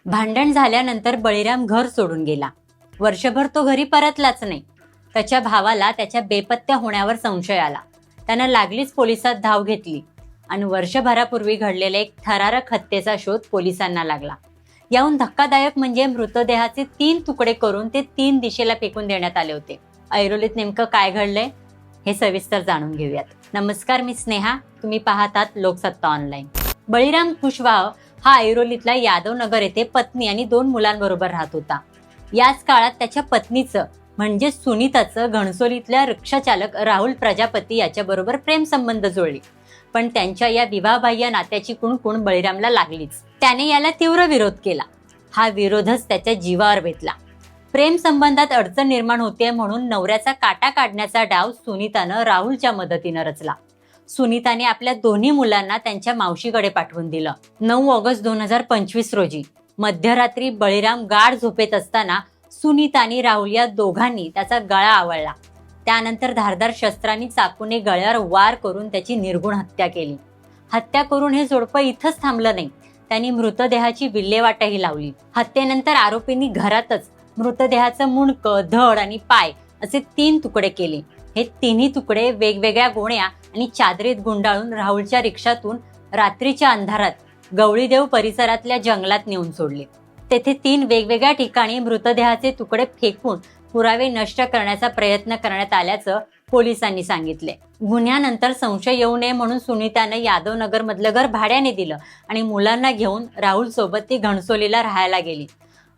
भांडण झाल्यानंतर बळीराम घर सोडून गेला. वर्षभर तो घरी परतलाच नाही. त्याच्या भावाला त्याच्या बेपत्ता होण्यावर संशय आला. त्यानं लागलीच पोलिसात धाव घेतली आणि वर्षभरापूर्वी घडलेल्या एक थरारक हत्येचा शोध पोलिसांना लागला. याहून धक्कादायक म्हणजे मृतदेहाचे 3 तुकडे करून ते 3 दिशेला फेकून देण्यात आले होते. ऐरोलीत नेमकं काय घडलंय हे सविस्तर जाणून घेऊयात. नमस्कार, मी स्नेहा. तुम्ही पाहतात लोकसत्ता ऑनलाईन. बळीराम कुशवाह हा ऐरोलीतल्या यादव नगर येथे पत्नी आणि 2 मुलांबरोबर राहत होता. याच काळात त्याच्या पत्नीचं म्हणजे सुनीताचं घणसोलीतल्या रिक्षाचालक राहुल प्रजापती याच्याबरोबर प्रेमसंबंध जुळले. पण त्यांच्या या विवाहबाह्य नात्याची कुणकुण बळीरामला लागलीच. त्याने याला तीव्र विरोध केला. हा विरोधच त्याच्या जीवावर बेतला. प्रेम संबंधात अडचण निर्माण होते म्हणून नवऱ्याचा काटा काढण्याचा डाव सुनीतानं राहुलच्या मदतीनं रचला. सुनीताने आपल्या दोन्ही मुलांना त्यांच्या मावशीकडे पाठवून दिलं. 9 ऑगस्ट 2025 रोजी मध्यरात्री बळीराम गाढ झोपेत असताना सुनीता आणि राहुल या दोघांनी त्याचा गळा आवळला. त्यानंतर धारदार शस्त्रांनी चाकूने गळ्यावर वार करून त्याची निर्गुण हत्या केली. हत्या करून हे जोडपं इथंच थांबलं नाही. त्यांनी मृतदेहाची विल्हेवाटही लावली. हत्येनंतर आरोपींनी घरातच मृतदेहाचं मुंडकं, धड आणि पाय असे 3 तुकडे केले. हे तिन्ही तुकडे वेगवेगळ्या गोण्या आणि चादरीत गुंडाळून राहुलच्या रिक्षातून रात्रीच्या अंधारात गवळीदेव परिसरातल्या जंगलात नेऊन सोडले. तेथे 3 वेगवेगळ्या ठिकाणी मृतदेहाचे तुकडे फेकून पुरावे नष्ट करण्याचा प्रयत्न करण्यात आल्याचं पोलिसांनी सांगितले. गुन्ह्यानंतर संशय येऊ नये म्हणून सुनीतानं यादवनगर मधलं घर भाड्याने दिलं आणि मुलांना घेऊन राहुल सोबत ती घणसोलीला राहायला गेली.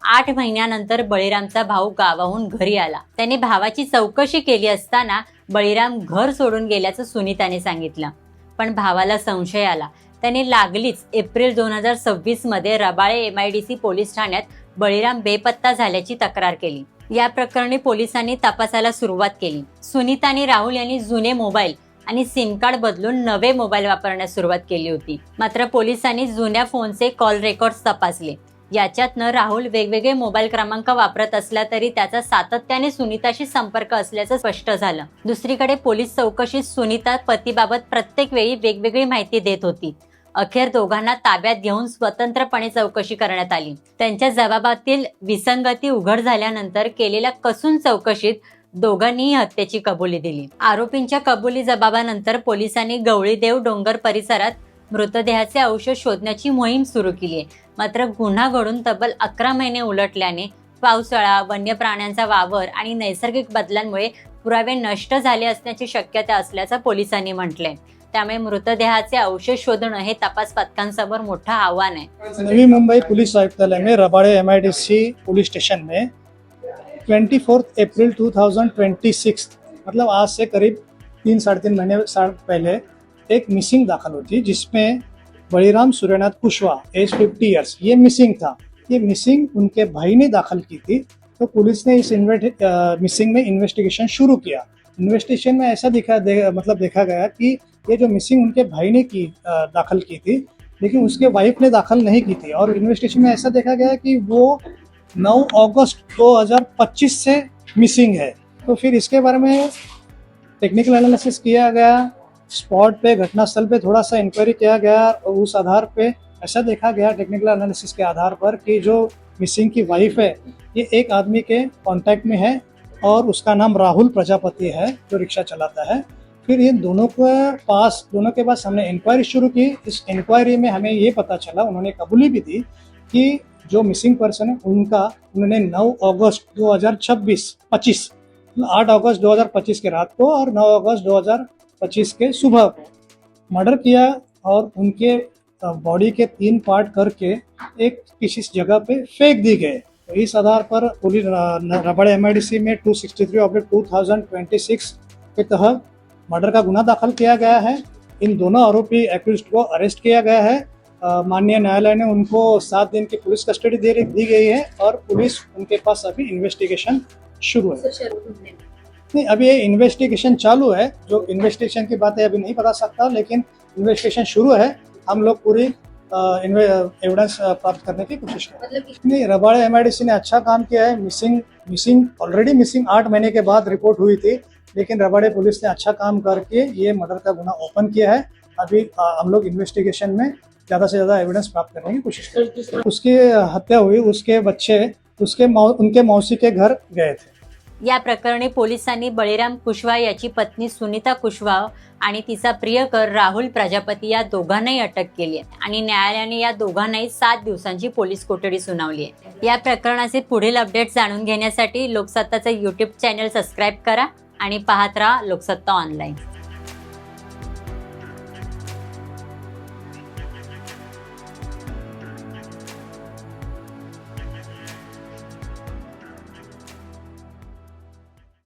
8 महिन्यानंतर बळीरामचा भाऊ गावाहून घरी आला. त्याने भावाची चौकशी केली असताना बळीराम घर सोडून गेल्याचं सुनीताने सांगितलं. पण भावाला संशय आला. त्याने लागलीच एप्रिल 2026 मध्ये रबाळे MIDC पोलीस ठाण्यात बळीराम बेपत्ता झाल्याची तक्रार केली. या प्रकरणी पोलिसांनी तपासाला सुरुवात केली. सुनीता आणि राहुल यांनी जुने मोबाईल आणि सिम कार्ड बदलून नवे मोबाईल वापरण्यास सुरुवात केली होती. मात्र पोलिसांनी जुन्या फोनचे कॉल रेकॉर्ड्स तपासले. याच्यातनं राहुल वेगवेगळे मोबाईल क्रमांक वापरत असला तरी त्याचा सातत्याने सुनीताशी संपर्क असल्याचं स्पष्ट झालं. दुसरीकडे पोलीस चौकशीत सुनीता पतीबाबत प्रत्येक वेळी वेगवेगळी माहिती देत होती. अखेर दोघांना ताब्यात घेऊन स्वतंत्रपणे चौकशी करण्यात आली. त्यांच्या जबाबातील विसंगती उघड झाल्यानंतर केलेल्या कसून चौकशीत दोघांनीही हत्येची कबुली दिली. आरोपींच्या कबुली जबाबानंतर पोलिसांनी गवळीदेव डोंगर परिसरात मृतदेहाचे अवशेष शोधण्याची मोहीम सुरू केली आहे. मात्र गुन्हा घडून तब्बल 11 महिने उलटल्याने पावसाळा, वन्य प्राण्यांचा वावर आणि नैसर्गिक बदलांमुळे पुरावे नष्ट झाले असण्याची शक्यता असल्याचं पोलिसांनी म्हटलंय. त्यामुळे मृतदेहाचे अवशेष शोधणं हे तपास पथकांसमोर मोठं आव्हान आहे. नवी मुंबई पुलिस आयुक्तालय में रबाड़े MIDC पुलिस स्टेशन में 24 अप्रैल 2026 मतलब आज से करीब 3-3.5 महीने पहले एक मिसिंग दाखल हुई थी, जिसमें बळीराम सूर्यनाथ कुशवाह एज 50 ईयर्स ये मिसिंग था। ये मिसिंग उनके भाई ने दाखल की थी, तो पुलिस ने इस मिसिंग में इन्वेस्टिगेशन शुरू किया। इन्वेस्टिगेशन में ऐसा देखा गया कि ये जो मिसिंग उनके भाई ने दाखल की थी, लेकिन उसके वाइफ ने दाखल नहीं की थी। और इन्वेस्टिगेशन में ऐसा देखा गया कि वो 9 अगस्त 2025 से मिसिंग है। तो फिर इसके बारे में टेक्निकल एनालिसिस किया गया, स्पॉट पे घटनास्थल पे थोड़ा सा इंक्वायरी किया गया और उस आधार पे ऐसा देखा गया टेक्निकल एनालिसिस के आधार पर कि जो मिसिंग की वाइफ है ये एक आदमी के कांटेक्ट में है और उसका नाम राहुल प्रजापति है, जो रिक्शा चलाता है। फिर ये दोनों के पास हमने इंक्वायरी शुरू की। इस इंक्वायरी में हमें ये पता चला, उन्होंने कबूली भी दी कि जो मिसिंग पर्सन है उन्होंने 9 अगस्त 2025 8 अगस्त 2025 के रात को और 9 अगस्त 2025 के सुबह को मर्डर किया और उनके बॉडी के 3 पार्ट करके एक किसी जगह पे फेंक दी गए। तो इस आधार पर पुलिस रबाड़े MIDC में 263/2026 के तहत मर्डर का गुना दाखिल किया गया है। इन दोनों आरोपी एक्यूज्ड को अरेस्ट किया गया है। माननीय न्यायालय ने उनको 7 दिन की पुलिस कस्टडी दी गई है और पुलिस उनके पास अभी इन्वेस्टिगेशन शुरू है। नहीं, अभी ये इन्वेस्टिगेशन चालू है। जो इन्वेस्टिगेशन की बात है अभी नहीं बता सकता, लेकिन इन्वेस्टिगेशन शुरू है। हम लोग पूरी एविडेंस प्राप्त करने की कोशिश करें। नहीं, रबाड़े MIDC ने अच्छा काम किया है। मिसिंग ऑलरेडी 8 महीने के बाद रिपोर्ट हुई थी, लेकिन रबाड़े पुलिस ने अच्छा काम करके ये मर्डर का गुना ओपन किया है। अभी हम लोग इन्वेस्टिगेशन में ज़्यादा से ज़्यादा एविडेंस प्राप्त करने की कोशिश करें। उसकी हत्या हुई, उसके बच्चे उनके मौसी के घर गए थे। या प्रकरणी पोलिसांनी बळीराम कुशवाह याची पत्नी सुनीता कुशवाह आणि तिचा प्रियकर राहुल प्रजापती या दोघांनाही अटक केली आहे आणि न्यायालयाने या दोघांनाही 7 दिवसांची पोलीस कोठडी सुनावली आहे। या प्रकरणाचे पुढील अपडेट जाणून घेण्यासाठी लोकसत्ताचं YouTube चॅनल सबस्क्राईब करा आणि पाहत राहा लोकसत्ता ऑनलाईन।